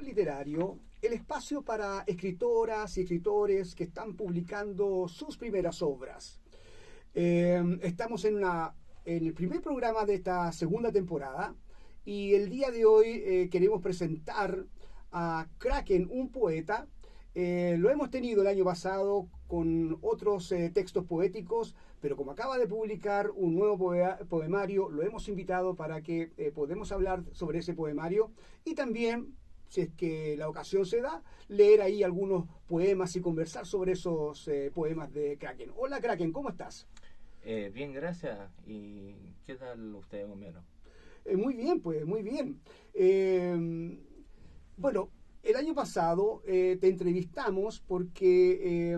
Literario, el espacio para escritoras y escritores que están publicando sus primeras obras. Estamos en el primer programa de esta segunda temporada y el día de hoy queremos presentar a Kraken, un poeta. Lo hemos tenido el año pasado con otros textos poéticos, pero como acaba de publicar un nuevo poemario, lo hemos invitado para que podamos hablar sobre ese poemario y también, si es que la ocasión se da, leer ahí algunos poemas y conversar sobre esos poemas de Kraken. Hola Kraken, ¿cómo estás? Bien, gracias. ¿Y qué tal usted, Homero? Muy bien, pues, muy bien. Bueno, el año pasado te entrevistamos porque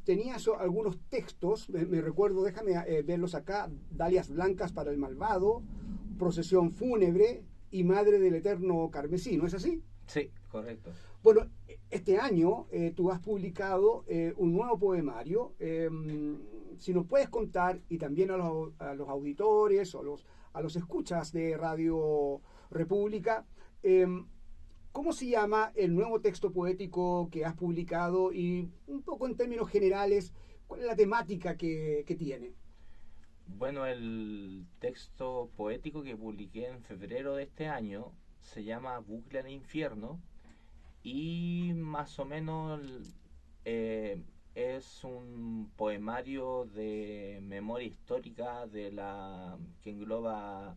tenías algunos textos, me recuerdo, déjame verlos acá: Dalias Blancas para el Malvado, Procesión Fúnebre y Madre del Eterno Carmesí, ¿no es así? Sí, correcto. Bueno, este año tú has publicado un nuevo poemario. Si nos puedes contar, y también a los auditores o a los escuchas de Radio República, ¿cómo se llama el nuevo texto poético que has publicado y un poco en términos generales, cuál es la temática que tiene? Bueno, el texto poético que publiqué en febrero de este año se llama Bucle al Infierno y más o menos es un poemario de memoria histórica que engloba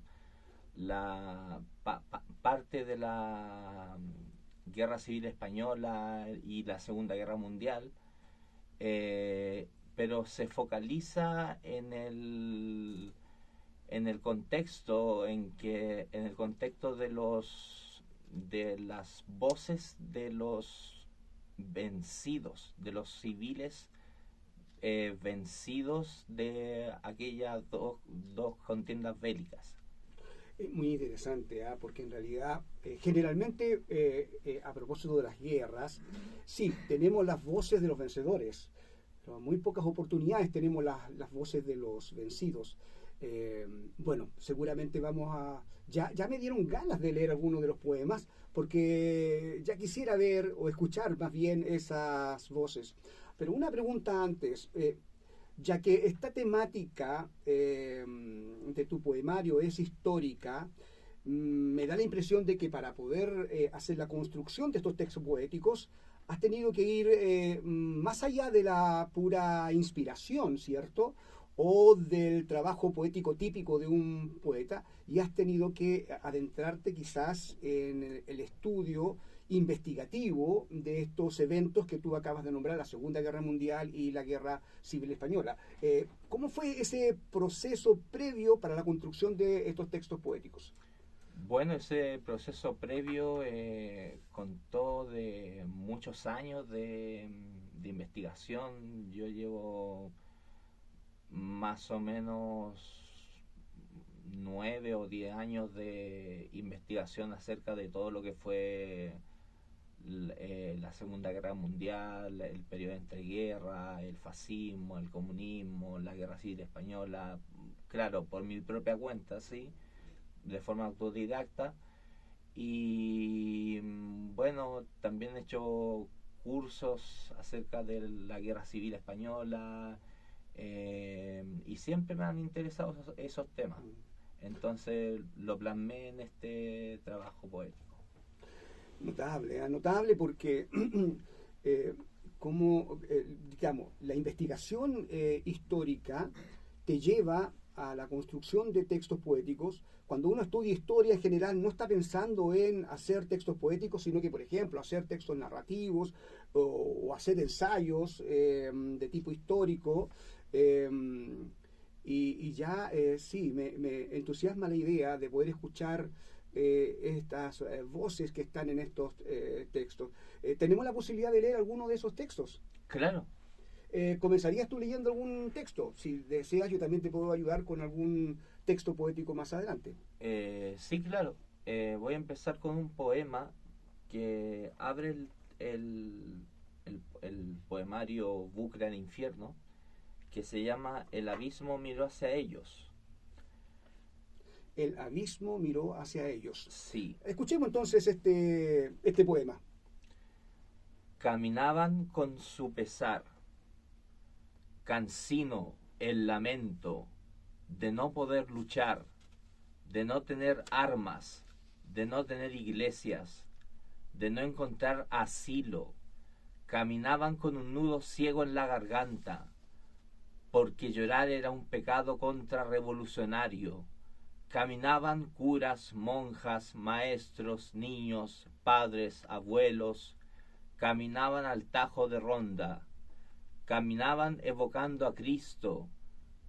parte de la Guerra Civil Española y la Segunda Guerra Mundial, eh, pero se focaliza en el contexto en el contexto de las voces de los vencidos, de los civiles vencidos de aquellas dos contiendas bélicas. Es muy interesante, ¿ah? Porque en realidad, generalmente, a propósito de las guerras, sí, tenemos las voces de los vencedores, pero en muy pocas oportunidades tenemos las voces de los vencidos. Bueno, seguramente vamos a... Ya me dieron ganas de leer algunos de los poemas, porque ya quisiera ver o escuchar más bien esas voces. Pero una pregunta antes. Ya que esta temática de tu poemario es histórica, me da la impresión de que para poder hacer la construcción de estos textos poéticos, has tenido que ir más allá de la pura inspiración, ¿cierto? O del trabajo poético típico de un poeta, y has tenido que adentrarte quizás en el estudio investigativo de estos eventos que tú acabas de nombrar, la Segunda Guerra Mundial y la Guerra Civil Española. ¿Cómo fue ese proceso previo para la construcción de estos textos poéticos? Bueno, ese proceso previo contó de muchos años de investigación. Yo llevo más o menos 9 o 10 años de investigación acerca de todo lo que fue la Segunda Guerra Mundial, el periodo entre guerra, el fascismo, el comunismo, la Guerra Civil Española, claro, por mi propia cuenta, sí, de forma autodidacta. Y bueno, también he hecho cursos acerca de la Guerra Civil Española, y siempre me han interesado esos temas. Entonces lo plasmé en este trabajo poético. Notable, notable porque eh, como, digamos, la investigación histórica te lleva a la construcción de textos poéticos. Cuando uno estudia historia en general no está pensando en hacer textos poéticos, sino que, por ejemplo, hacer textos narrativos o hacer ensayos de tipo histórico. eh, y ya sí, me entusiasma la idea de poder escuchar estas voces que están en estos textos. ¿Tenemos la posibilidad de leer alguno de esos textos? Claro. ¿Comenzarías tú leyendo algún texto? Si deseas, yo también te puedo ayudar con algún texto poético más adelante. Sí, claro. Voy a empezar con un poema que abre el poemario Bucle al Infierno, que se llama El abismo miró hacia ellos. el abismo miró hacia ellos. Sí. Escuchemos entonces este poema. Caminaban con su pesar, cansino el lamento de no poder luchar, de no tener armas, de no tener iglesias, de no encontrar asilo. Caminaban con un nudo ciego en la garganta, porque llorar era un pecado contrarrevolucionario. Caminaban curas, monjas, maestros, niños, padres, abuelos. Caminaban al Tajo de Ronda. Caminaban evocando a Cristo,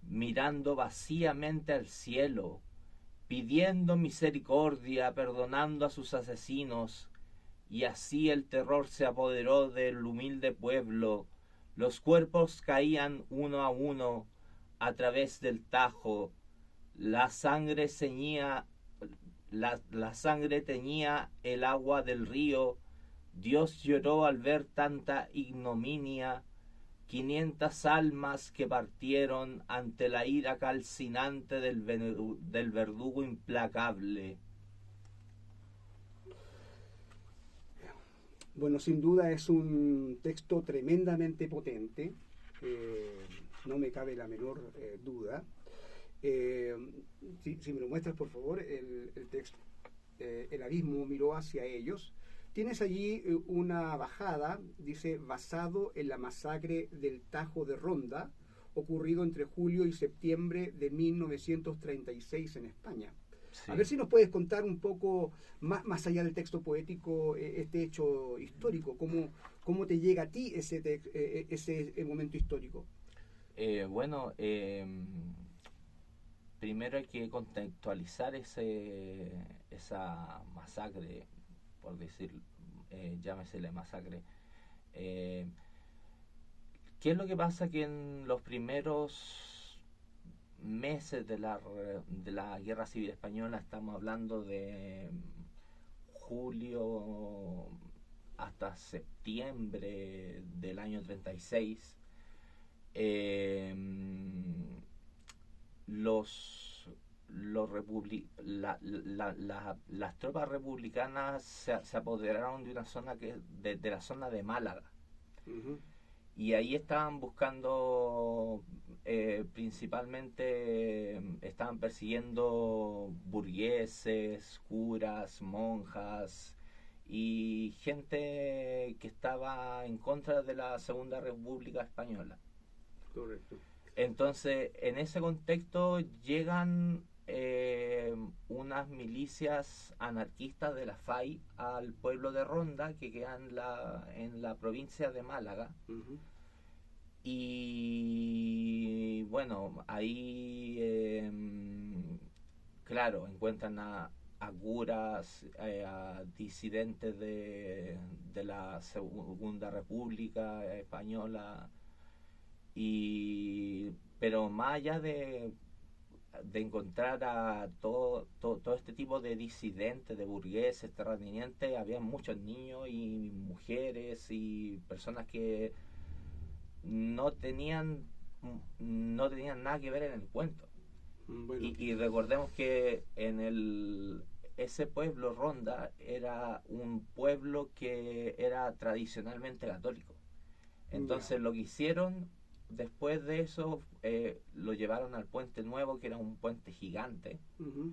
mirando vacíamente al cielo, pidiendo misericordia, perdonando a sus asesinos. Y así el terror se apoderó del humilde pueblo. Los cuerpos caían uno a uno a través del Tajo. La sangre teñía el agua del río. Dios lloró al ver tanta ignominia. 500 almas que partieron ante la ira calcinante del verdugo implacable. Bueno, sin duda es un texto tremendamente potente, no me cabe la menor duda. Si me lo muestras, por favor, el texto. El abismo miró hacia ellos. Tienes allí una bajada, dice, basado en la masacre del Tajo de Ronda, ocurrido entre julio y septiembre de 1936 en España. Sí. A ver si nos puedes contar un poco, más allá del texto poético, este hecho histórico. ¿Cómo te llega a ti ese momento histórico? Primero hay que contextualizar esa masacre, por decir, llámesele masacre. ¿Qué es lo que pasa? Que en los primeros meses de la Guerra Civil Española, estamos hablando de julio hasta septiembre del año 36, las tropas republicanas se apoderaron de una zona de la zona de Málaga. Uh-huh. Y ahí estaban buscando, principalmente estaban persiguiendo burgueses, curas, monjas y gente que estaba en contra de la Segunda República Española. Correcto. Entonces, en ese contexto llegan unas milicias anarquistas de la FAI al pueblo de Ronda, que queda en la provincia de Málaga. Uh-huh. Y bueno, ahí, claro, encuentran a curas, a disidentes de la Segunda República Española. Pero más allá de encontrar a todo este tipo de disidentes, de burgueses, terratenientes, había muchos niños y mujeres y personas que no tenían nada que ver en el cuento. Bueno. Y recordemos que ese pueblo Ronda era un pueblo que era tradicionalmente católico. Entonces lo que hicieron después de eso, lo llevaron al Puente Nuevo, que era un puente gigante. Uh-huh.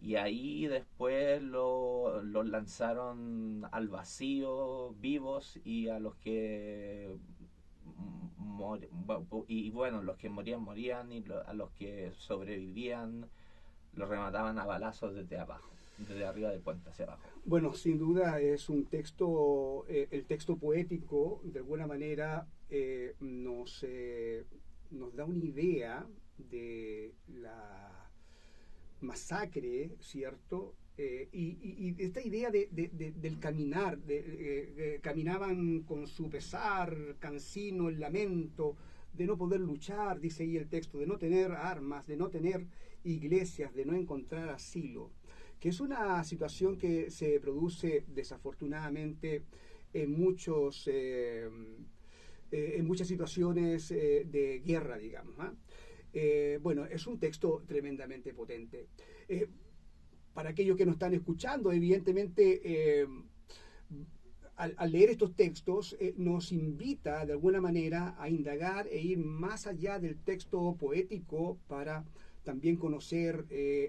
Y ahí después los lanzaron al vacío vivos, y a los que los que morían, y a los que sobrevivían los remataban a balazos desde abajo, desde arriba del puente hacia abajo. Bueno, sin duda es un texto, el texto poético, de alguna manera nos da una idea de la masacre, ¿cierto? Y esta idea del caminar, caminaban con su pesar, cansino el lamento, de no poder luchar, dice ahí el texto, de no tener armas, de no tener iglesias, de no encontrar asilo, que es una situación que se produce desafortunadamente en muchas situaciones de guerra, digamos. Bueno, es un texto tremendamente potente. para aquellos que nos están escuchando, evidentemente, al leer estos textos, nos invita de alguna manera a indagar e ir más allá del texto poético para también conocer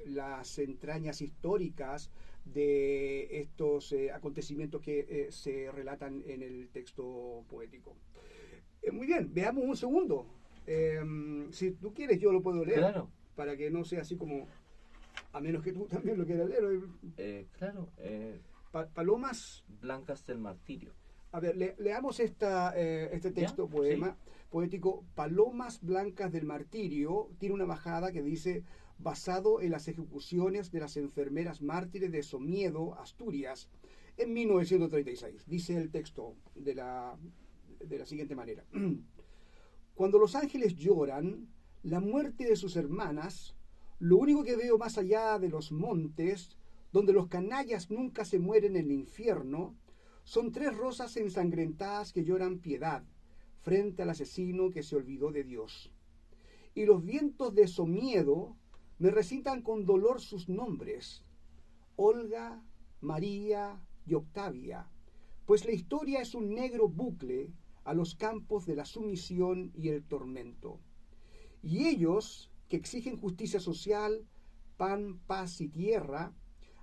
las entrañas históricas de estos acontecimientos que se relatan en el texto poético. Muy bien, veamos un segundo. Si tú quieres, yo lo puedo leer. Claro. Para que no sea así como, a menos que tú también lo quieras leer. Claro. Palomas Blancas del martirio. A ver, leamos este texto, ¿Ya? poema Sí. poético. Palomas blancas del martirio tiene una bajada que dice: basado en las ejecuciones de las enfermeras mártires de Somiedo, Asturias, en 1936. Dice el texto de la siguiente manera: cuando los ángeles lloran la muerte de sus hermanas, lo único que veo más allá de los montes, donde los canallas nunca se mueren en el infierno, son 3 rosas ensangrentadas que lloran piedad frente al asesino que se olvidó de Dios. Y los vientos de Somiedo me recitan con dolor sus nombres: Olga, María y Octavia, pues la historia es un negro bucle a los campos de la sumisión y el tormento. Y ellos, que exigen justicia social, pan, paz y tierra,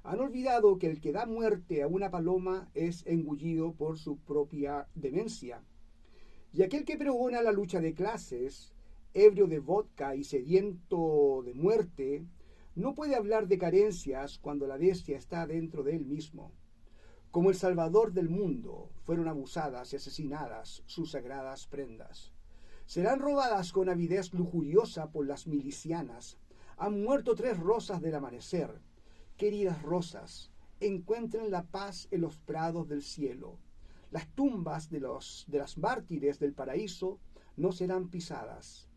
han olvidado que el que da muerte a una paloma es engullido por su propia demencia. Y aquel que pregona la lucha de clases, ebrio de vodka y sediento de muerte, no puede hablar de carencias cuando la bestia está dentro de él mismo. Como el Salvador del mundo, fueron abusadas y asesinadas sus sagradas prendas. Serán robadas con avidez lujuriosa por las milicianas. Han muerto 3 rosas del amanecer. Queridas rosas, encuentren la paz en los prados del cielo. Las tumbas de las mártires del paraíso no serán pisadas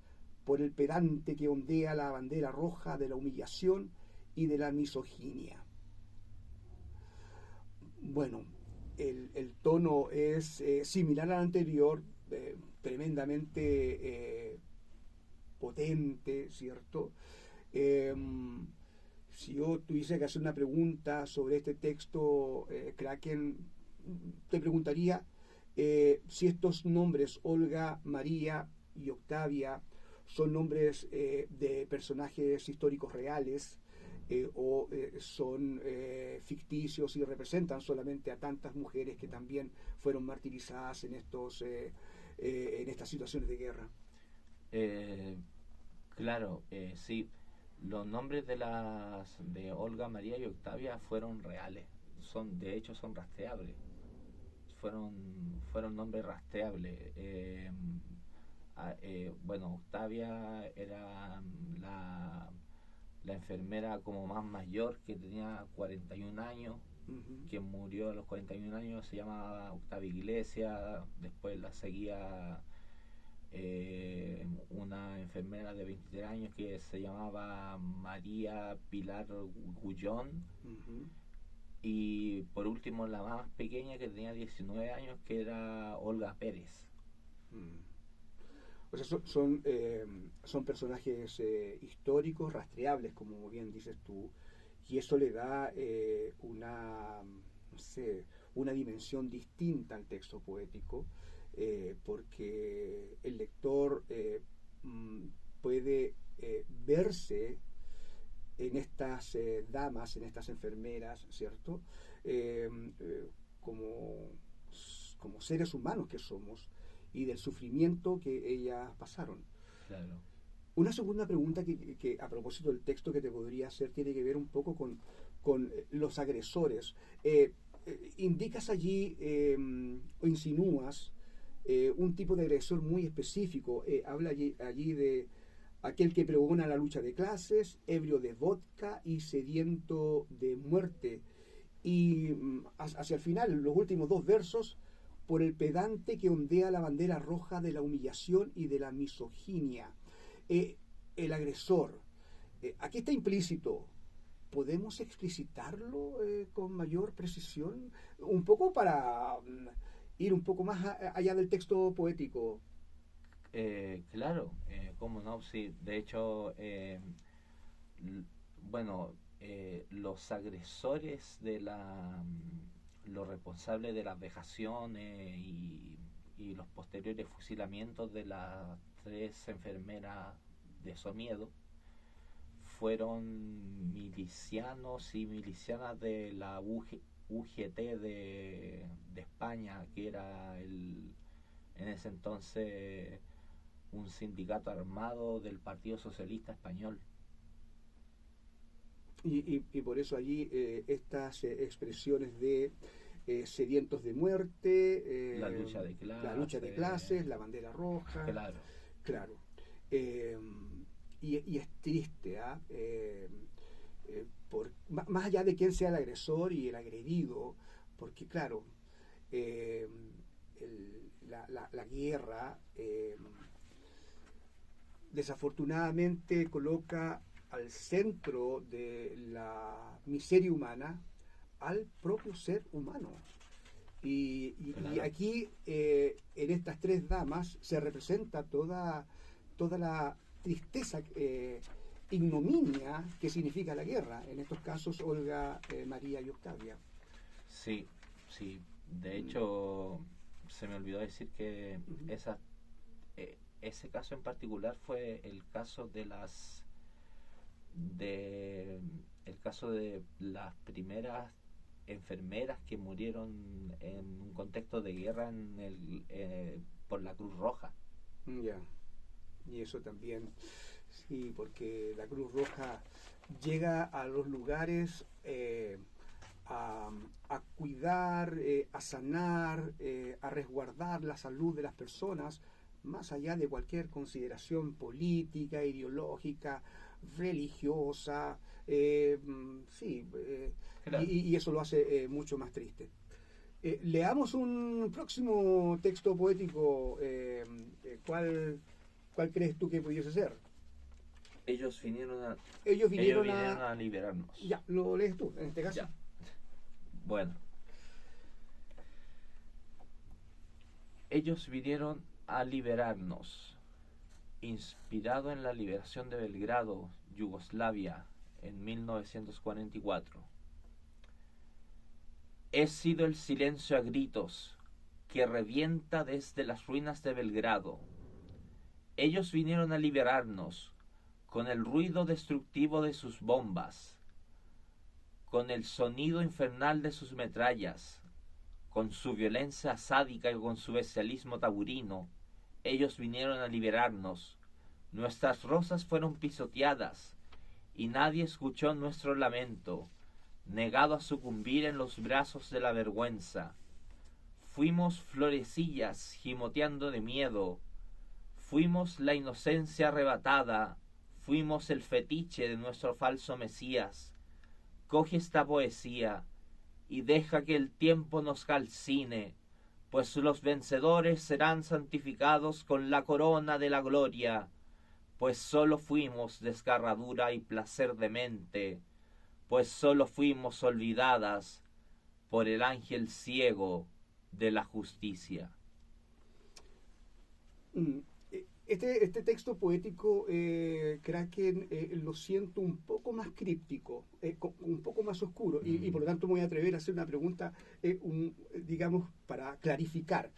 por el pedante que ondea la bandera roja de la humillación y de la misoginia. Bueno, el tono es similar al anterior, tremendamente potente, ¿cierto? Si yo tuviese que hacer una pregunta sobre este texto, Kraken, te preguntaría si estos nombres, Olga, María y Octavia, son nombres de personajes históricos reales o son ficticios y representan solamente a tantas mujeres que también fueron martirizadas en estas situaciones de guerra. Claro, sí. Los nombres de Olga, María y Octavia fueron reales. De hecho, son rastreables. Fueron nombres rastreables. Bueno, Octavia era la enfermera como más mayor, que tenía 41 años, que murió a los 41 años. Se llamaba Octavia Iglesias. Después la seguía una enfermera de 23 años que se llamaba María Pilar Gullón. Y por último la más pequeña, que tenía 19 años, que era Olga Pérez. O sea, son personajes históricos, rastreables, como bien dices tú, y eso le da una dimensión distinta al texto poético, porque el lector puede verse en estas damas, en estas enfermeras, ¿cierto? Como seres humanos que somos, y del sufrimiento que ellas pasaron. Claro. Una segunda pregunta que a propósito del texto que te podría hacer tiene que ver un poco con los agresores. Indicas allí o insinúas un tipo de agresor muy específico. Habla allí de aquel que pregona la lucha de clases, ebrio de vodka y sediento de muerte. Y hacia el final, los últimos 2 versos: por el pedante que ondea la bandera roja de la humillación y de la misoginia. El agresor, aquí está implícito. ¿Podemos explicitarlo con mayor precisión? Un poco para ir un poco más allá del texto poético. Claro, cómo no, sí. De hecho, bueno, los agresores los responsables de las vejaciones y los posteriores fusilamientos de las 3 enfermeras de Somiedo fueron milicianos y milicianas de la UGT de España, que era en ese entonces un sindicato armado del Partido Socialista Español. Y por eso allí estas expresiones de sedientos de muerte, la lucha de clases, la bandera roja. Claro. Y es triste, más allá de quién sea el agresor y el agredido, porque claro, la guerra desafortunadamente coloca al centro de la miseria humana al propio ser humano. Y aquí, en estas 3 damas, se representa toda la tristeza, ignominia que significa la guerra. En estos casos, Olga, María y Octavia. Sí. De hecho, se me olvidó decir que ese caso en particular fue el caso de las primeras enfermeras que murieron en un contexto de guerra por la Cruz Roja. Ya. Y eso también, sí, porque la Cruz Roja llega a los lugares a cuidar, a sanar, a resguardar la salud de las personas, más allá de cualquier consideración política, ideológica, religiosa, claro. Y eso lo hace mucho más triste. Leamos un próximo texto poético. ¿Cuál crees tú que pudiese ser? Ellos vinieron a liberarnos. Ya, lo lees tú, en este caso. Ya. Bueno. Ellos vinieron a liberarnos, inspirado en la liberación de Belgrado, Yugoslavia, en 1944. He sido el silencio a gritos que revienta desde las ruinas de Belgrado. Ellos vinieron a liberarnos con el ruido destructivo de sus bombas, con el sonido infernal de sus metrallas, con su violencia sádica y con su bestialismo taurino. Ellos vinieron a liberarnos. Nuestras rosas fueron pisoteadas y nadie escuchó nuestro lamento, negado a sucumbir en los brazos de la vergüenza. Fuimos florecillas gimoteando de miedo, fuimos la inocencia arrebatada, fuimos el fetiche de nuestro falso Mesías. Coge esta poesía y deja que el tiempo nos calcine, pues los vencedores serán santificados con la corona de la gloria, pues sólo fuimos desgarradura y placer de mente, pues sólo fuimos olvidadas por el ángel ciego de la justicia. Este texto poético, Kraken, lo siento un poco más críptico, un poco más oscuro, y por lo tanto me voy a atrever a hacer una pregunta, digamos, para clarificar.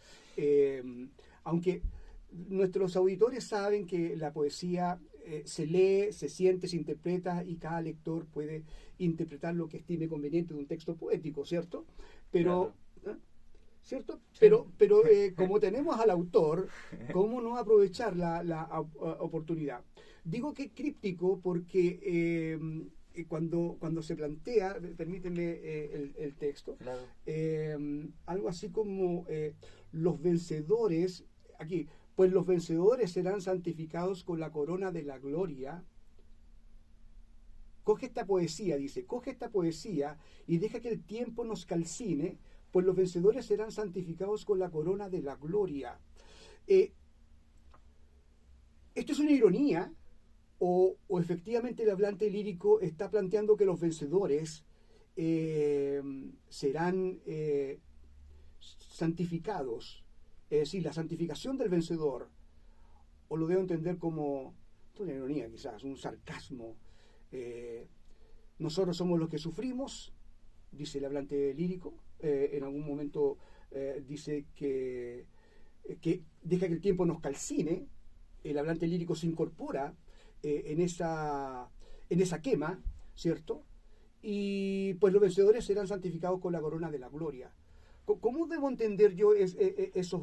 Aunque nuestros auditores saben que la poesía se lee, se siente, se interpreta, y cada lector puede interpretar lo que estime conveniente de un texto poético, ¿cierto? Pero... Claro. ¿Cierto? Sí. Pero como tenemos al autor, ¿cómo no aprovechar la oportunidad? Digo que críptico porque cuando se plantea, permíteme el texto, claro. Algo así como los vencedores, aquí, pues los vencedores serán santificados con la corona de la gloria. Coge esta poesía, dice, coge esta poesía y deja que el tiempo nos calcine, pues los vencedores serán santificados con la corona de la gloria. ¿Esto es una ironía? ¿O efectivamente el hablante lírico está planteando que los vencedores serán santificados? Es decir, la santificación del vencedor. ¿O lo debo entender como una ironía quizás, un sarcasmo? nosotros somos los que sufrimos, dice el hablante lírico. En algún momento dice que deja que el tiempo nos calcine. El hablante lírico se incorpora en esa quema, ¿cierto? Y pues los vencedores serán santificados con la corona de la gloria. ¿Cómo debo entender yo esos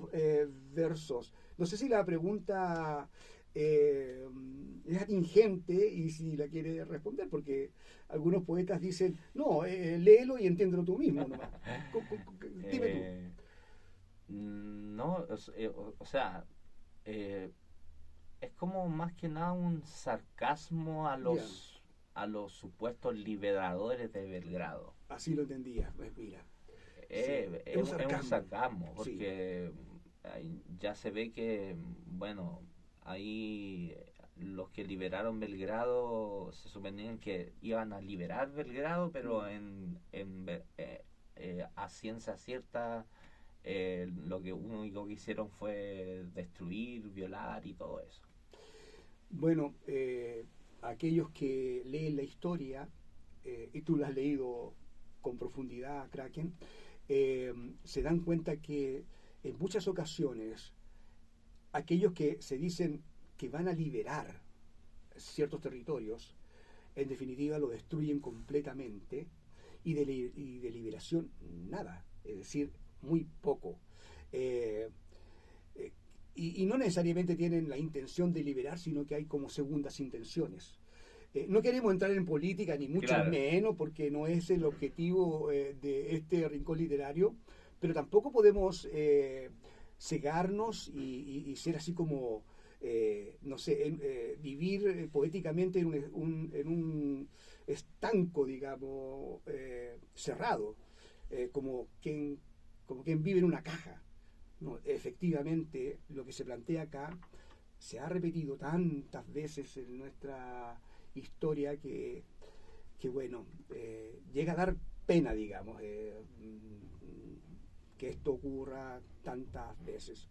versos? No sé si la pregunta es atingente y si la quiere responder, porque algunos poetas dicen, no, léelo y entiéndelo tú mismo nomás. Dime tú. No, o sea, es como más que nada un sarcasmo a los supuestos liberadores de Belgrado. Así lo entendía, pues mira. Es un sarcasmo, porque ya se ve que, bueno, ahí los que liberaron Belgrado se suponían que iban a liberar Belgrado, pero a ciencia cierta lo que único que hicieron fue destruir, violar y todo eso. Bueno, aquellos que leen la historia, y tú la has leído con profundidad, Kraken, se dan cuenta que en muchas ocasiones aquellos que se dicen que van a liberar ciertos territorios, en definitiva lo destruyen completamente, y de liberación nada, es decir, muy poco. Y no necesariamente tienen la intención de liberar, sino que hay como segundas intenciones. No queremos entrar en política, ni mucho menos, porque no es el objetivo de este rincón literario, pero tampoco podemos cegarnos y ser así como, no sé, vivir poéticamente en un estanco, digamos, cerrado, como quien vive en una caja. No, efectivamente, lo que se plantea acá se ha repetido tantas veces en nuestra historia que bueno, llega a dar pena, digamos, que esto ocurra tantas veces.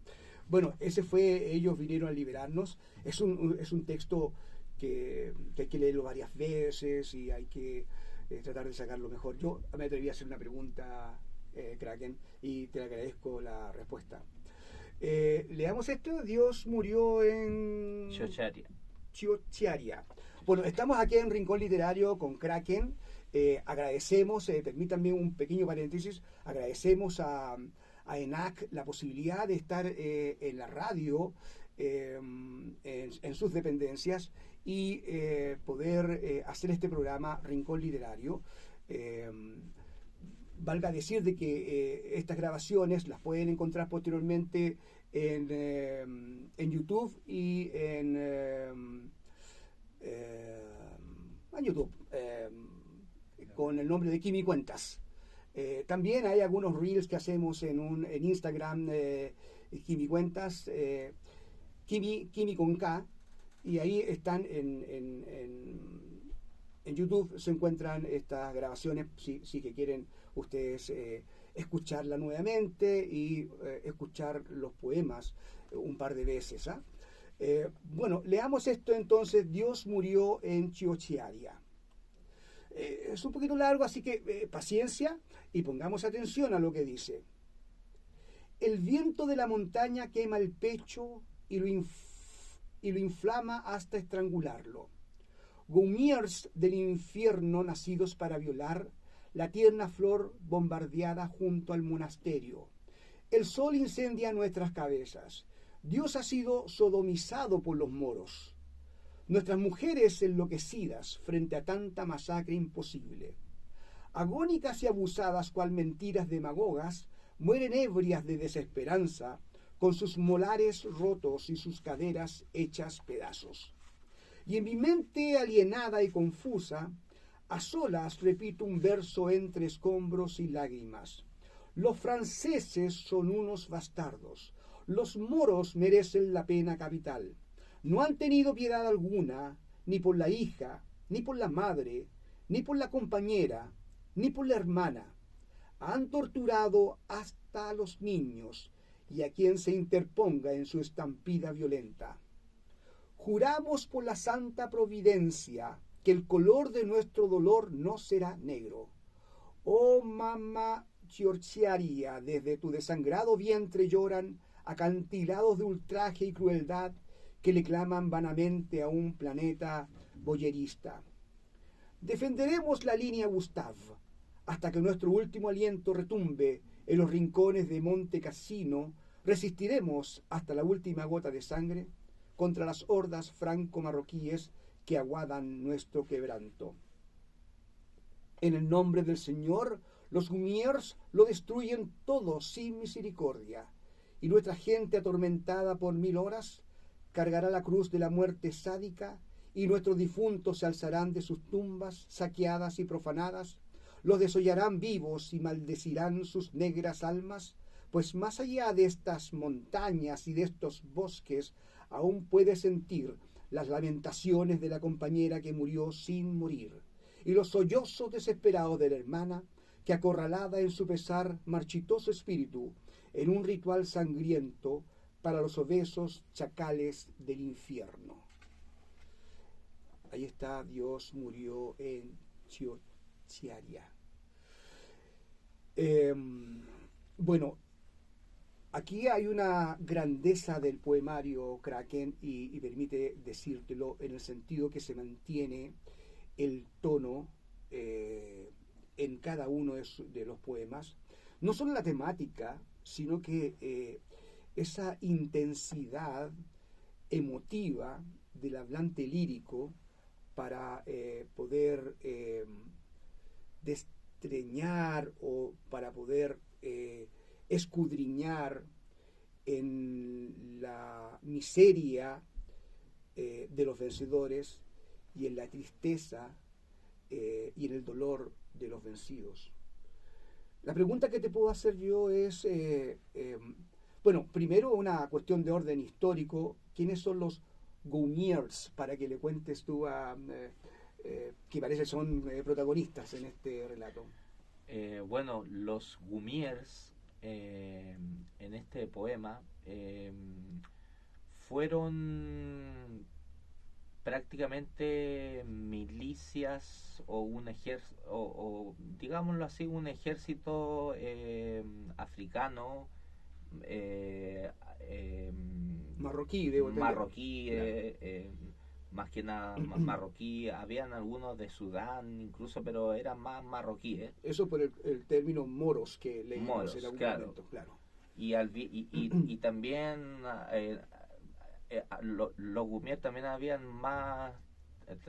Bueno, ellos vinieron a liberarnos. Es un texto que hay que leerlo varias veces y hay que tratar de sacarlo mejor. Yo me atreví a hacer una pregunta, Kraken, y te agradezco la respuesta. Leamos esto. Dios murió en Chiochiaria. Bueno, estamos aquí en Rincón Literario con Kraken. Agradecemos, permítanme un pequeño paréntesis, agradecemos a ENAC la posibilidad de estar en la radio, en sus dependencias, y poder hacer este programa Rincón Literario. Valga decir de que estas grabaciones las pueden encontrar posteriormente en YouTube y en YouTube con el nombre de Kimi Cuentas. También hay algunos reels que hacemos en Instagram, Kimi Cuentas, Kimi con K, y ahí están en YouTube se encuentran estas grabaciones, si que quieren ustedes escucharla nuevamente y escuchar los poemas un par de veces. Bueno, leamos esto entonces. Dios murió en Chiochiaria. Es un poquito largo, así que paciencia y pongamos atención a lo que dice. El viento de la montaña quema el pecho y lo inflama hasta estrangularlo. Gaumiers del infierno nacidos para violar la tierna flor bombardeada junto al monasterio. El sol incendia nuestras cabezas. Dios ha sido sodomizado por los moros. Nuestras mujeres enloquecidas frente a tanta masacre imposible. Agónicas y abusadas cual mentiras demagogas, mueren ebrias de desesperanza, con sus molares rotos y sus caderas hechas pedazos. Y en mi mente alienada y confusa, a solas repito un verso entre escombros y lágrimas. Los franceses son unos bastardos. Los moros merecen la pena capital. No han tenido piedad alguna, ni por la hija, ni por la madre, ni por la compañera, ni por la hermana. Han torturado hasta a los niños y a quien se interponga en su estampida violenta. Juramos por la santa providencia que el color de nuestro dolor no será negro. Oh mamá Chiorciaria, desde tu desangrado vientre lloran acantilados de ultraje y crueldad que le claman vanamente a un planeta boyerista. Defenderemos la línea Gustav hasta que nuestro último aliento retumbe en los rincones de Monte Cassino. Resistiremos hasta la última gota de sangre contra las hordas franco-marroquíes que aguadan nuestro quebranto. En el nombre del Señor, los Gumiers lo destruyen todo sin misericordia, y nuestra gente atormentada por 1000 horas cargará la cruz de la muerte sádica, y nuestros difuntos se alzarán de sus tumbas saqueadas y profanadas, los desollarán vivos y maldecirán sus negras almas, pues más allá de estas montañas y de estos bosques aún puede sentir las lamentaciones de la compañera que murió sin morir, y los sollozos desesperados de la hermana que, acorralada en su pesar, marchitó su espíritu en un ritual sangriento para los obesos chacales del infierno. Ahí está, Dios murió en Chiorciaria. Bueno, aquí hay una grandeza del poemario Kraken y permite decírtelo en el sentido que se mantiene el tono en cada uno de los poemas. No solo la temática, sino que esa intensidad emotiva del hablante lírico para poder destreñar o para poder escudriñar en la miseria de los vencedores y en la tristeza y en el dolor de los vencidos. La pregunta que te puedo hacer yo es, bueno, primero una cuestión de orden histórico. ¿Quiénes son los Gumiers? Para que le cuentes tú que parece son protagonistas en este relato. Bueno, los Gumiers en este poema fueron prácticamente milicias o un ejército, o digámoslo así, un ejército africano, marroquí, debo entender. Marroquí, más que nada marroquí. Habían algunos de Sudán incluso, pero eran más marroquíes. Eso por el término moros que leímos en algún momento, claro. Y también los Gumiers también habían más,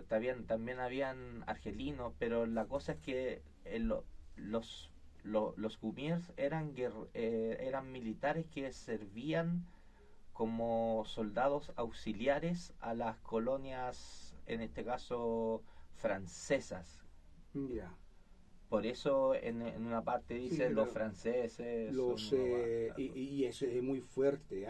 también habían argelinos, pero la cosa es que los Gumiers eran militares que servían como soldados auxiliares a las colonias, en este caso francesas. Ya. Por eso en una parte dice sí, los franceses. Y eso es muy fuerte.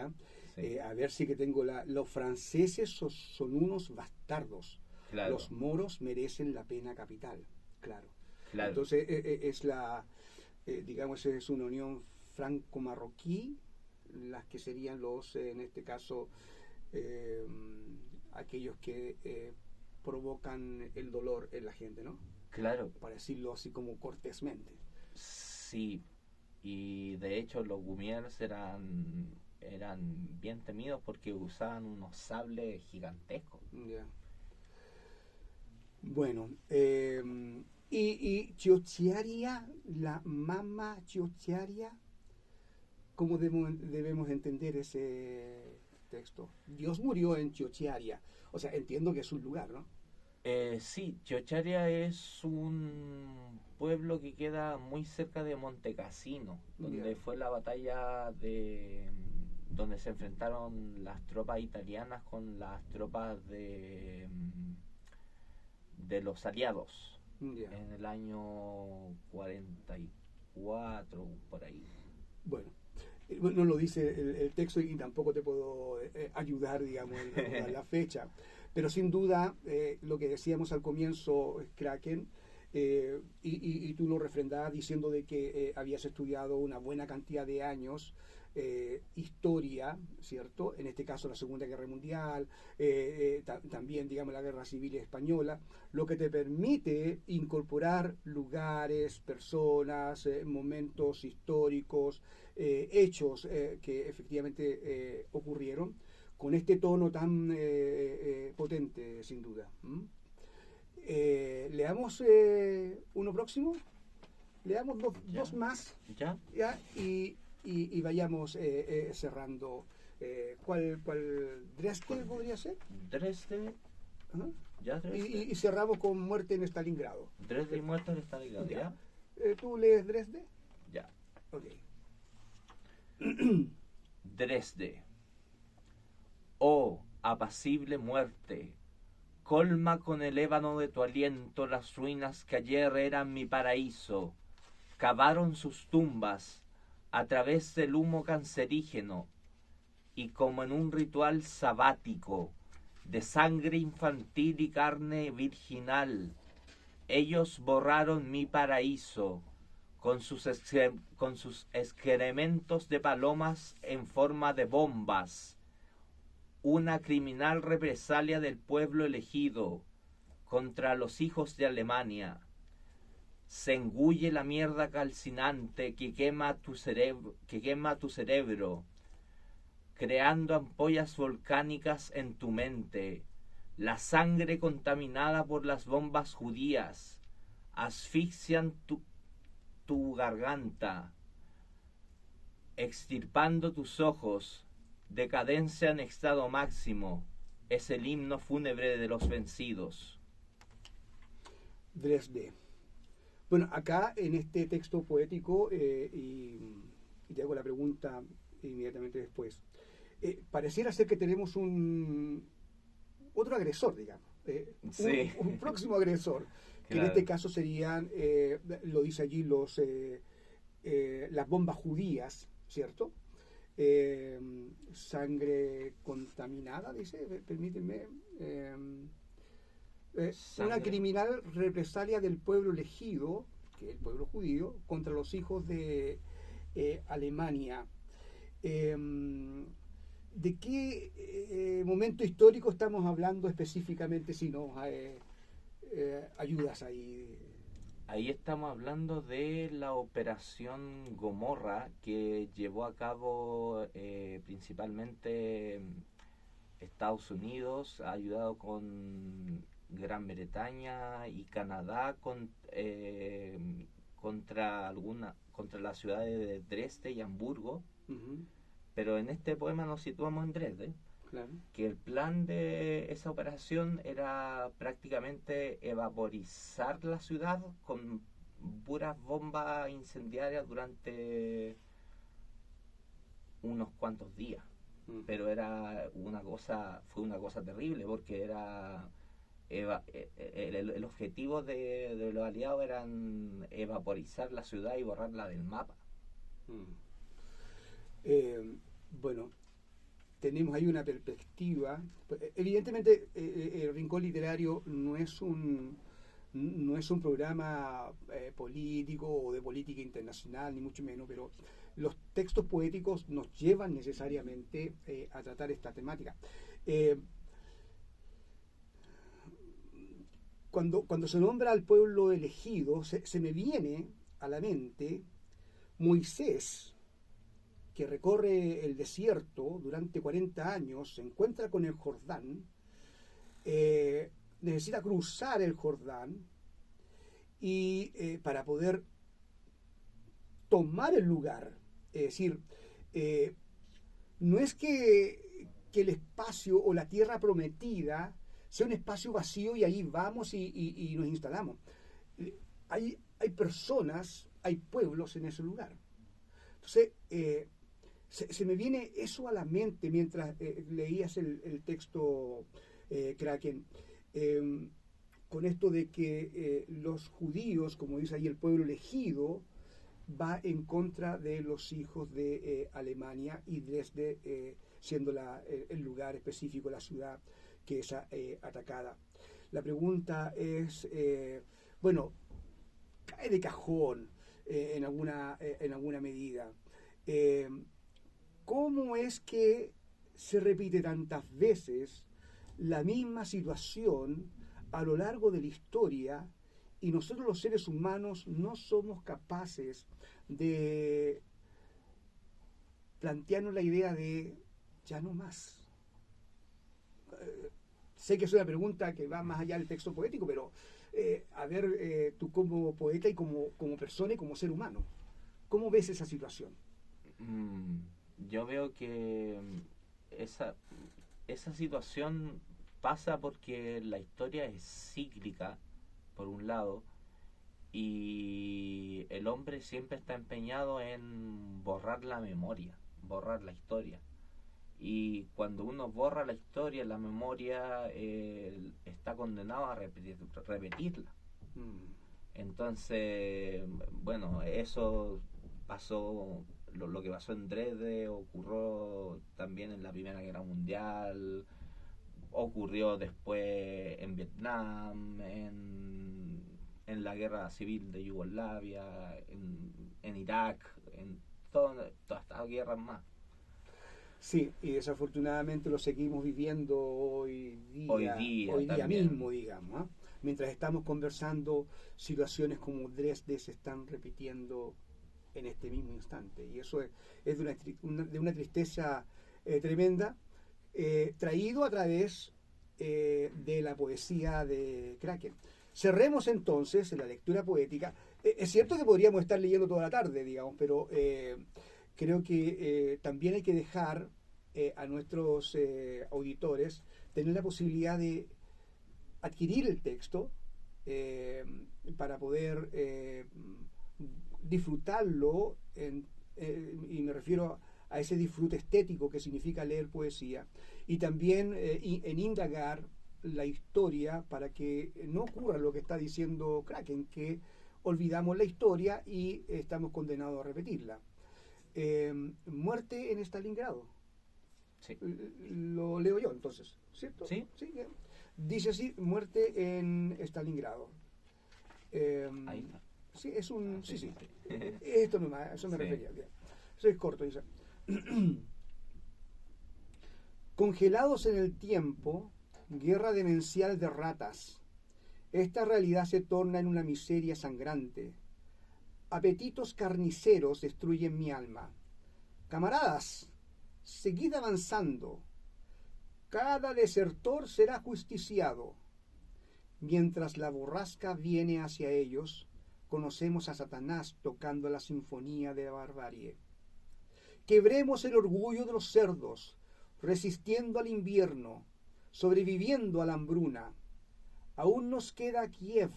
Sí. A ver si que tengo los franceses son unos bastardos. Claro. Los moros merecen la pena capital. Claro. Claro. Entonces es digamos, es una unión franco-marroquí, las que serían los, en este caso, aquellos que provocan el dolor en la gente, ¿no? Claro. Para decirlo así como cortésmente. Sí, y de hecho los Gumiers eran bien temidos porque usaban unos sables gigantescos. Ya. Bueno, y Chiorciaria, la mamá Chiorciaria, ¿cómo debemos entender ese texto? Dios murió en Chiorciaria, o sea, entiendo que es un lugar, ¿no? Sí, Chiorciaria es un pueblo que queda muy cerca de Monte Cassino, donde fue la batalla donde se enfrentaron las tropas italianas con las tropas de los aliados en el año 44, por ahí. Bueno, no lo dice el texto y tampoco te puedo ayudar, digamos, a la fecha. Pero sin duda, lo que decíamos al comienzo, Kraken, y tú lo refrendabas diciendo de que habías estudiado una buena cantidad de años historia, ¿cierto? En este caso la Segunda Guerra Mundial, también, digamos, la Guerra Civil Española, lo que te permite incorporar lugares, personas, momentos históricos, hechos que efectivamente ocurrieron, con este tono tan potente, sin duda. Leamos uno próximo, leamos dos más, ¿Ya? ¿ya? Y vayamos cerrando. ¿Cuál Dresde podría ser? Dresde. Ajá. ¿Ya Dresde? Y cerramos con Muerte en Stalingrado. Dresde y Muerte en Stalingrado, ¿ya? ¿Tú lees Dresde? Ya. Ok. Dresde. Oh, apacible muerte, colma con el ébano de tu aliento las ruinas que ayer eran mi paraíso. Cavaron sus tumbas a través del humo cancerígeno y como en un ritual sabático de sangre infantil y carne virginal, ellos borraron mi paraíso con sus excrementos de palomas en forma de bombas. Una criminal represalia del pueblo elegido contra los hijos de Alemania. Se engulle la mierda calcinante que quema tu cerebro, creando ampollas volcánicas en tu mente. La sangre contaminada por las bombas judías asfixian tu garganta, extirpando tus ojos. Decadencia en estado máximo es el himno fúnebre de los vencidos. Dresde. Bueno, acá en este texto poético, y te hago la pregunta inmediatamente después, pareciera ser que tenemos otro agresor, digamos, Sí. un próximo agresor, que Claro. en este caso serían, lo dice allí, las bombas judías, ¿cierto? Sangre contaminada, dice, permítanme. Una criminal represalia del pueblo elegido, que es el pueblo judío, contra los hijos de Alemania. ¿De qué momento histórico estamos hablando específicamente, si nos ayudas ahí? Ahí estamos hablando de la operación Gomorra que llevó a cabo principalmente Estados Unidos, ayudado con Gran Bretaña y Canadá contra las ciudades de Dresde y Hamburgo. Uh-huh. Pero en este poema nos situamos en Dresde. Claro. Que el plan de esa operación era prácticamente evaporizar la ciudad con puras bombas incendiarias durante unos cuantos días. Pero fue una cosa terrible porque el objetivo de los aliados eran evaporizar la ciudad y borrarla del mapa. Bueno, tenemos ahí una perspectiva. Evidentemente, el Rincón Literario no es un programa político o de política internacional, ni mucho menos, pero los textos poéticos nos llevan necesariamente a tratar esta temática. Cuando se nombra al pueblo elegido, se me viene a la mente Moisés, que recorre el desierto durante 40 años, se encuentra con el Jordán, necesita cruzar el Jordán y para poder tomar el lugar. Es decir, no es que el espacio o la tierra prometida sea un espacio vacío y ahí vamos y nos instalamos. Hay personas, hay pueblos en ese lugar. Entonces, se me viene eso a la mente mientras leías el texto, Kraken, con esto de que los judíos, como dice ahí, el pueblo elegido, va en contra de los hijos de Alemania y Dresde siendo el lugar específico, la ciudad que es atacada. La pregunta es, bueno, cae de cajón en alguna medida. ¿cómo es que se repite tantas veces la misma situación a lo largo de la historia y nosotros los seres humanos no somos capaces de plantearnos la idea de ya no más? Sé que es una pregunta que va más allá del texto poético, pero a ver, tú como poeta y como persona y como ser humano, ¿cómo ves esa situación? Yo veo que esa situación pasa porque la historia es cíclica, por un lado, y el hombre siempre está empeñado en borrar la memoria, borrar la historia. Y cuando uno borra la historia, la memoria está condenado a repetirla. Entonces, bueno, eso pasó, lo que pasó en Dresde ocurrió también en la Primera Guerra Mundial, ocurrió después en Vietnam, en la Guerra Civil de Yugoslavia, en Irak, en todas estas guerras más. Sí, y desafortunadamente lo seguimos viviendo hoy día mismo, digamos. Mientras estamos conversando, situaciones como Dresde se están repitiendo en este mismo instante. Y eso es de una tristeza tremenda, traído a través de la poesía de Kraken. Cerremos entonces en la lectura poética. Es cierto que podríamos estar leyendo toda la tarde, digamos, pero creo que también hay que dejar a nuestros auditores tener la posibilidad de adquirir el texto para poder disfrutarlo, y me refiero a ese disfrute estético que significa leer poesía, y también en indagar la historia para que no ocurra lo que está diciendo Kraken, que olvidamos la historia y estamos condenados a repetirla. Muerte en Stalingrado. Sí. Lo leo yo entonces, ¿cierto? Sí. Sí. Dice así: muerte en Stalingrado. Ahí está. Sí, es un... Sí. Sí. Esto nomás, eso me refería. Bien. Eso es corto, dice. Congelados en el tiempo, guerra demencial de ratas. Esta realidad se torna en una miseria sangrante. Apetitos carniceros destruyen mi alma. Camaradas, seguid avanzando. Cada desertor será justiciado. Mientras la borrasca viene hacia ellos, conocemos a Satanás tocando la sinfonía de la barbarie. Quebremos el orgullo de los cerdos, resistiendo al invierno, sobreviviendo a la hambruna. Aún nos queda Kiev,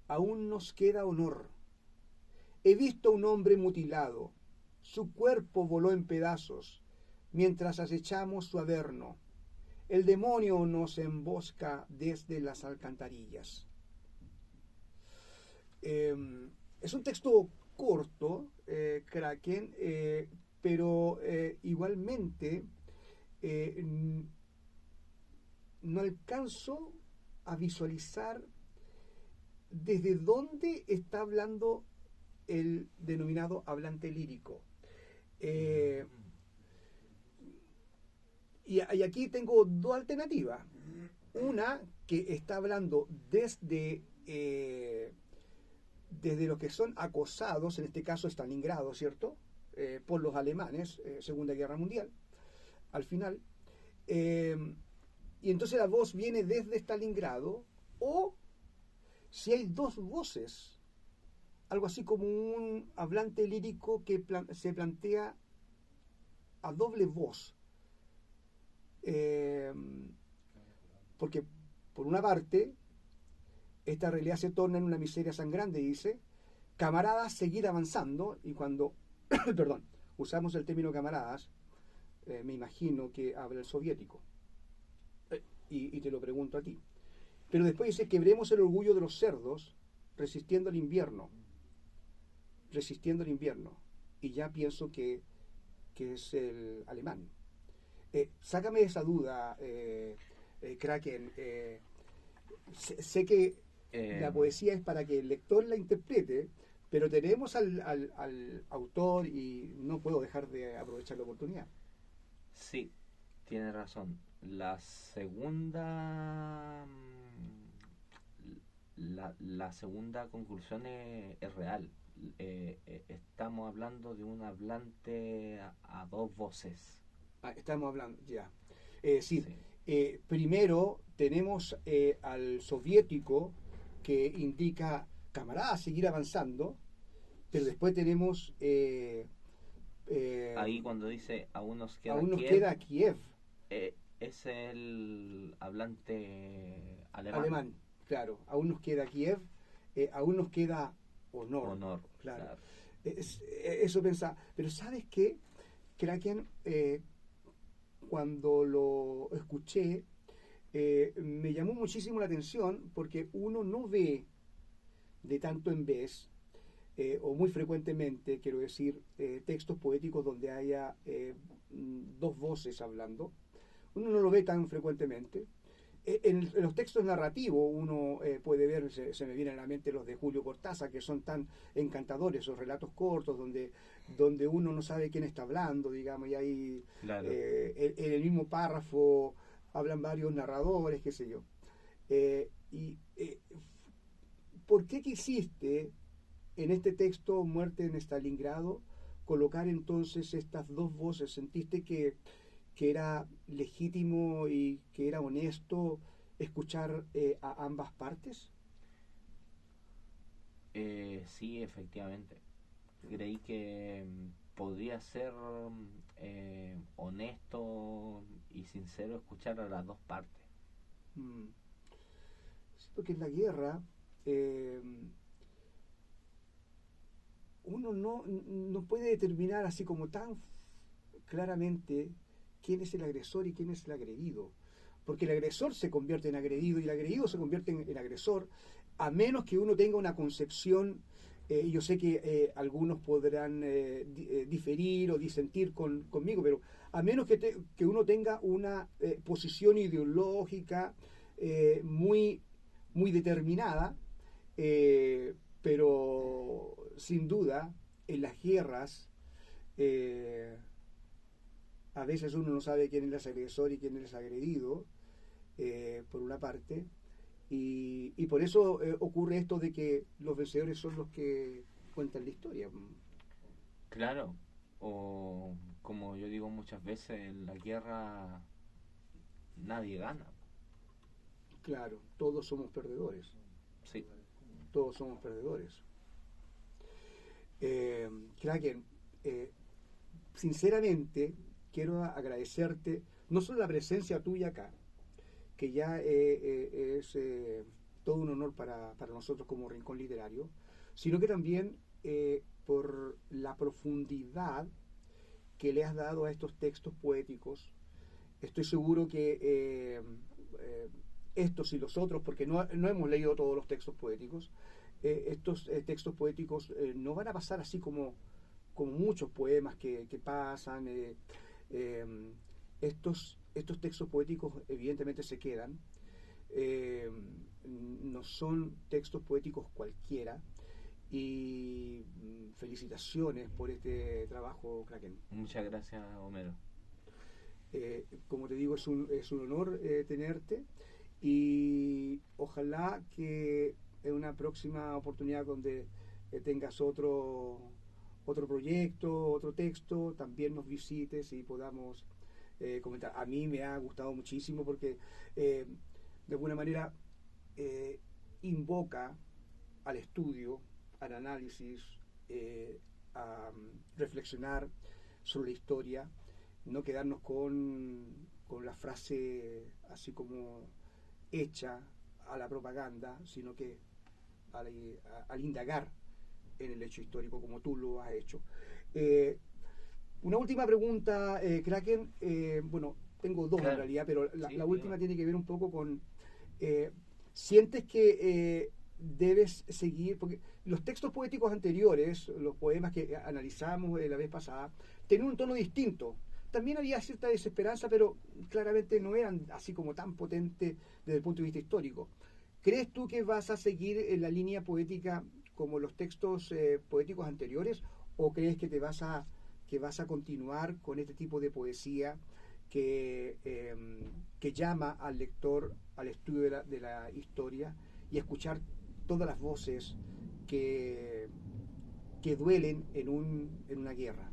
aún nos queda honor. He visto a un hombre mutilado, su cuerpo voló en pedazos, mientras acechamos su averno. El demonio nos embosca desde las alcantarillas. Es un texto corto, Kraken, pero igualmente no alcanzo a visualizar desde dónde está hablando el denominado hablante lírico. Y aquí tengo dos alternativas. Una, que está hablando desde los que son acosados, en este caso Stalingrado, ¿cierto? Por los alemanes, Segunda Guerra Mundial, al final. Y entonces la voz viene desde Stalingrado, o si hay dos voces, algo así como un hablante lírico que se plantea a doble voz. Porque, por una parte, esta realidad se torna en una miseria sangrante, dice: camaradas, seguid avanzando. Y cuando perdón, usamos el término camaradas, me imagino que habla el soviético, y te lo pregunto a ti. Pero después dice: quebremos el orgullo de los cerdos, resistiendo al invierno, y ya pienso que es el alemán. Sácame esa duda, Kraken. Sé que la poesía es para que el lector la interprete, Pero tenemos al autor y no puedo dejar de aprovechar la oportunidad. Sí, tiene razón. La segunda conclusión es real. Estamos hablando de un hablante a dos voces. Estamos hablando, ya. Sí, Sí. primero tenemos al soviético que indica, camarada, seguir avanzando, pero después tenemos, Ahí cuando dice aún nos queda aún nos Kiev, queda Kiev, es el hablante alemán. alemán, claro, aún nos queda Kiev, aún nos queda honor, Honor, claro. claro. Eso pensaba, pero ¿sabes qué? Kraken, cuando lo escuché, me llamó muchísimo la atención porque uno no ve de tanto en vez, o muy frecuentemente, quiero decir, textos poéticos donde haya dos voces hablando. Uno no lo ve tan frecuentemente. En los textos narrativos uno puede ver, se me vienen a la mente los de Julio Cortázar, que son tan encantadores, esos relatos cortos donde uno no sabe quién está hablando, digamos, y ahí Claro. en el mismo párrafo hablan varios narradores, qué sé yo. ¿Por qué quisiste en este texto, Muerte en Stalingrado, colocar entonces estas dos voces? ¿Sentiste que era legítimo y que era honesto escuchar a ambas partes? Sí, efectivamente. Creí que podría ser honesto y sincero escuchar a las dos partes. Mm. Sí, porque en la guerra uno no puede determinar así como tan claramente quién es el agresor y quién es el agredido. Porque el agresor se convierte en agredido y el agredido se convierte en agresor, a menos que uno tenga una concepción, yo sé que algunos podrán diferir o disentir conmigo, pero a menos que uno tenga una posición ideológica muy, muy determinada, pero sin duda en las guerras a veces uno no sabe quién es el agresor y quién es el agredido, por una parte, y por eso ocurre esto de que los vencedores son los que cuentan la historia. Claro, o como yo digo muchas veces, en la guerra nadie gana. Claro, todos somos perdedores, Sí, todos somos perdedores. Kraken, sinceramente quiero agradecerte no solo la presencia tuya acá, que ya es todo un honor para nosotros como Rincón Literario, sino que también por la profundidad que le has dado a estos textos poéticos. Estoy seguro que estos y los otros, porque no hemos leído todos los textos poéticos, estos textos poéticos no van a pasar así como muchos poemas que pasan. Estos textos poéticos evidentemente se quedan. No son textos poéticos cualquiera. Y felicitaciones por este trabajo, Kraken. muchas gracias, Homero. Como te digo, es un honor tenerte, y ojalá que en una próxima oportunidad donde tengas otro proyecto, otro texto, también nos visites y podamos comentar. A mí me ha gustado muchísimo porque de alguna manera invoca al estudio, al análisis, a reflexionar sobre la historia, no quedarnos con la frase así como hecha a la propaganda, sino que al indagar en el hecho histórico como tú lo has hecho. Una última pregunta, Kraken. Bueno, tengo dos Claro. en realidad, pero Sí, la última diga. tiene que ver un poco con... ¿Sientes que debes seguir? Porque los textos poéticos anteriores, los poemas que analizamos la vez pasada, tenían un tono distinto. También había cierta desesperanza, pero claramente no eran así como tan potentes desde el punto de vista histórico. ¿Crees tú que vas a seguir en la línea poética como los textos poéticos anteriores, o crees que vas a continuar con este tipo de poesía que llama al lector al estudio de la historia y escuchar todas las voces que duelen en una guerra?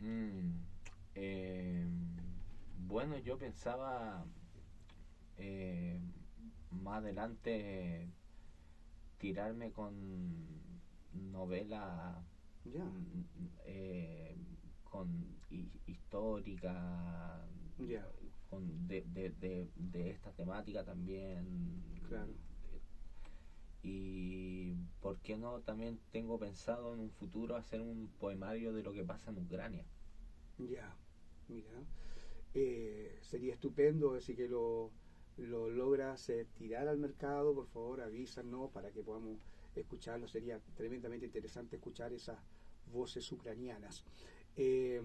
Mm, eh, bueno, yo pensaba eh, más adelante tirarme con novela Ya, con histórica, ya, con de esta temática también. claro, Y por qué no, también tengo pensado en un futuro hacer un poemario de lo que pasa en Ucrania. ya, mira. Sería estupendo si que lo logras tirar al mercado, por favor avísanos para que podamos escucharlo. Sería tremendamente interesante escuchar esas voces ucranianas. Eh,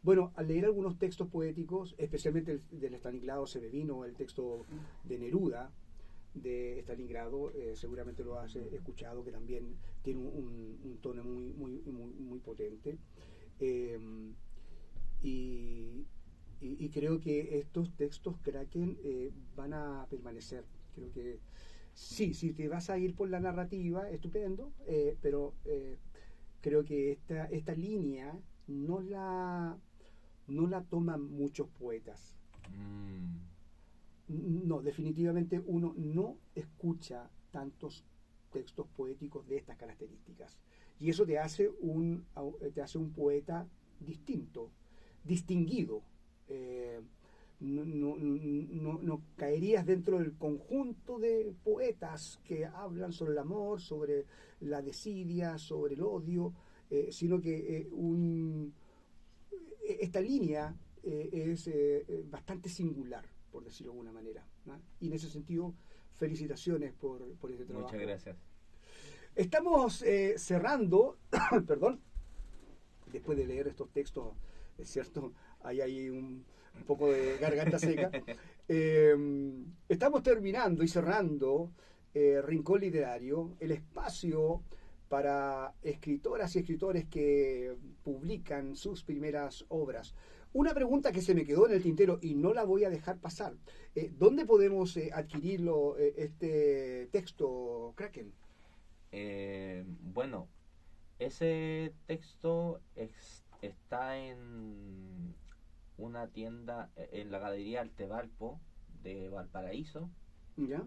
bueno, al leer algunos textos poéticos, especialmente el del Stanislao Severino, el texto de Neruda de Stalingrado, seguramente lo has escuchado, que también tiene un tono muy potente. Eh, y, y creo que estos textos Kraken van a permanecer. Creo que sí, si te vas a ir por la narrativa, estupendo, pero creo que esta línea no la toman muchos poetas. Mm, No, definitivamente uno no escucha tantos textos poéticos de estas características. Y eso te hace un poeta distinto, distinguido. Eh, no caerías dentro del conjunto de poetas que hablan sobre el amor, sobre la desidia, sobre el odio, sino que esta línea es bastante singular, por decirlo de alguna manera, ¿no? Y en ese sentido, felicitaciones por este trabajo. muchas gracias. Estamos cerrando, perdón, después de leer estos textos, es cierto, hay un poco de garganta seca. Estamos terminando y cerrando Rincón Literario, el espacio para escritoras y escritores que publican sus primeras obras. Una pregunta que se me quedó en el tintero y no la voy a dejar pasar. ¿Dónde podemos adquirirlo, este texto, Kraken? Bueno, ese texto está en una tienda, en la Galería Altevalpo de Valparaíso. ¿Ya?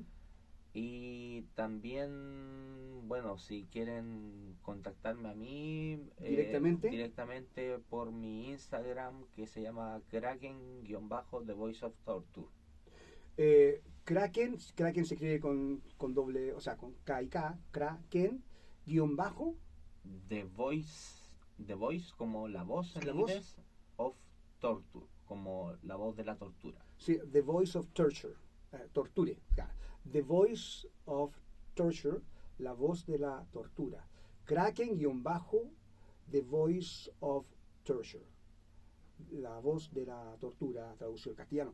Y también, bueno, si quieren contactarme a mí ¿Directamente? por mi Instagram, que se llama Kraken-The Voice of Torture. Kraken se escribe con doble, o sea, con K y K, Kraken, guión bajo, The Voice como la voz en la voz, inglés, of Torture, como la voz de la tortura. sí, The Voice of Torture, torture, claro. The Voice of Torture, la voz de la tortura. Kraken, guión bajo, The Voice of Torture, la voz de la tortura, traducido al castellano.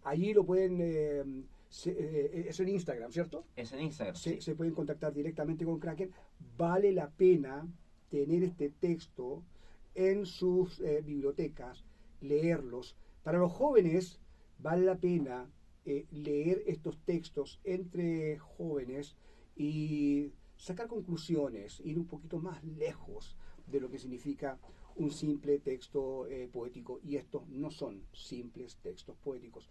Allí lo pueden, es en Instagram, ¿cierto? Es en Instagram, sí. Se pueden contactar directamente con Kraken. Vale la pena tener este texto en sus bibliotecas, leerlos. Para los jóvenes vale la pena leer estos textos entre jóvenes y sacar conclusiones, ir un poquito más lejos de lo que significa un simple texto poético, y estos no son simples textos poéticos.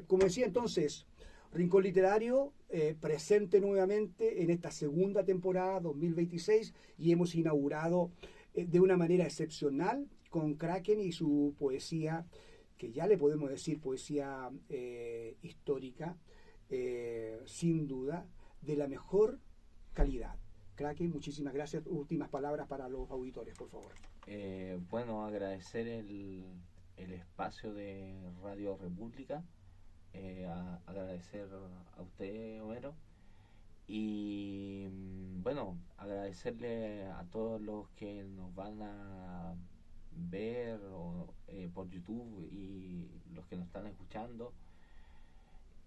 Como decía entonces, Rincón Literario presente nuevamente en esta segunda temporada 2026, y hemos inaugurado de una manera excepcional con Kraken y su poesía, que ya le podemos decir poesía histórica, sin duda, de la mejor calidad. Kraken, muchísimas gracias. Últimas palabras para los auditores, por favor. Bueno, agradecer el espacio de Radio República, agradecer a usted, Homero, y bueno, agradecerle a todos los que nos van a ver por YouTube y los que nos están escuchando.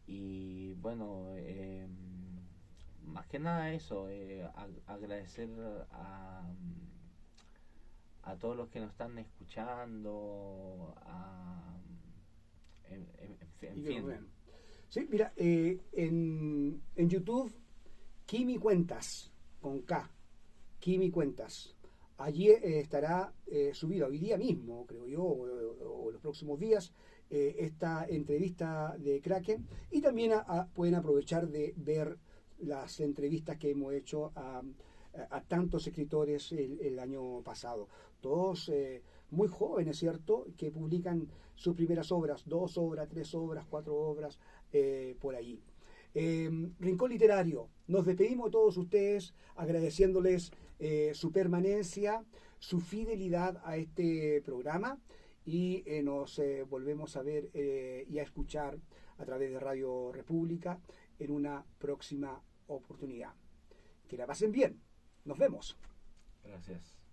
Y bueno, más que nada eso, agradecer a todos los que nos están escuchando, en fin. Sí, mira, en YouTube, Kimi Cuentas, con K, Kimi Cuentas. Allí estará subida hoy día mismo, creo yo, o los próximos días, esta entrevista de Kraken. Y también pueden aprovechar de ver las entrevistas que hemos hecho a tantos escritores el año pasado. Todos muy jóvenes, ¿cierto?, que publican sus primeras obras, 2 obras, 3 obras, 4 obras, por allí. Rincón Literario, nos despedimos de todos ustedes agradeciéndoles su permanencia, su fidelidad a este programa, y nos volvemos a ver y a escuchar a través de Radio República en una próxima oportunidad. Que la pasen bien. Nos vemos. Gracias.